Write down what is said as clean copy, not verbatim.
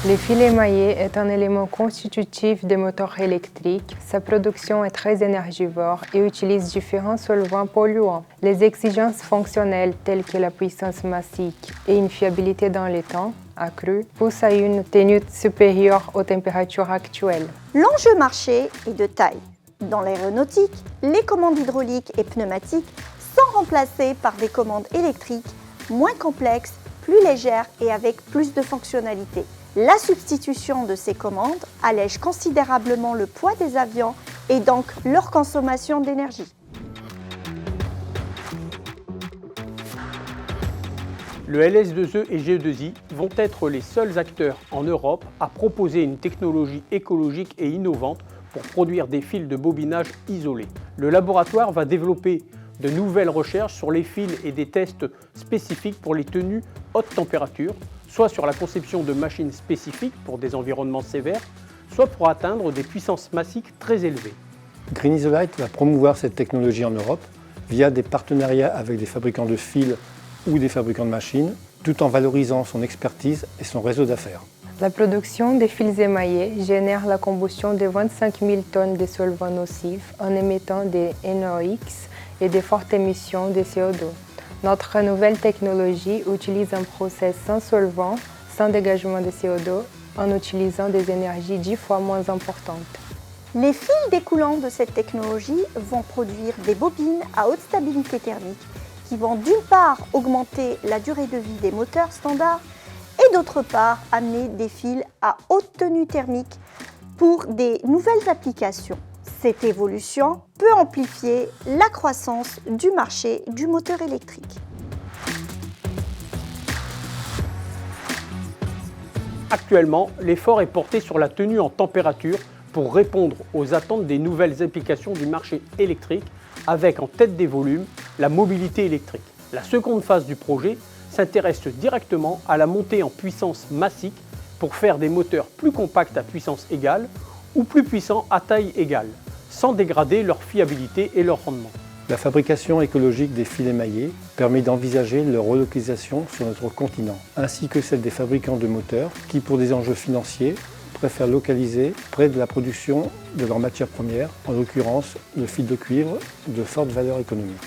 Le fil émaillé est un élément constitutif des moteurs électriques. Sa production est très énergivore et utilise différents solvants polluants. Les exigences fonctionnelles telles que la puissance massique et une fiabilité dans le temps accrue poussent à une tenue supérieure aux températures actuelles. L'enjeu marché est de taille. Dans l'aéronautique, les commandes hydrauliques et pneumatiques sont remplacées par des commandes électriques moins complexes, plus légères et avec plus de fonctionnalités. La substitution de ces commandes allège considérablement le poids des avions et donc leur consommation d'énergie. Le LS2E et GE2I vont être les seuls acteurs en Europe à proposer une technologie écologique et innovante pour produire des fils de bobinage isolés. Le laboratoire va développer de nouvelles recherches sur les fils et des tests spécifiques pour les tenues haute température, soit sur la conception de machines spécifiques pour des environnements sévères, soit pour atteindre des puissances massiques très élevées. Green Isolite va promouvoir cette technologie en Europe via des partenariats avec des fabricants de fils ou des fabricants de machines, tout en valorisant son expertise et son réseau d'affaires. La production des fils émaillés génère la combustion de 25 000 tonnes de solvants nocifs en émettant des NOx et de fortes émissions de CO2. Notre nouvelle technologie utilise un process sans solvant, sans dégagement de CO2, en utilisant des énergies 10 fois moins importantes. Les fils découlant de cette technologie vont produire des bobines à haute stabilité thermique qui vont d'une part augmenter la durée de vie des moteurs standards et d'autre part amener des fils à haute tenue thermique pour des nouvelles applications. Cette évolution peut amplifier la croissance du marché du moteur électrique. Actuellement, l'effort est porté sur la tenue en température pour répondre aux attentes des nouvelles applications du marché électrique, avec en tête des volumes la mobilité électrique. La seconde phase du projet s'intéresse directement à la montée en puissance massique pour faire des moteurs plus compacts à puissance égale ou plus puissants à taille égale, sans dégrader leur fiabilité et leur rendement. La fabrication écologique des fils émaillés permet d'envisager leur relocalisation sur notre continent, ainsi que celle des fabricants de moteurs qui, pour des enjeux financiers, préfèrent localiser près de la production de leurs matières premières, en l'occurrence le fil de cuivre de forte valeur économique.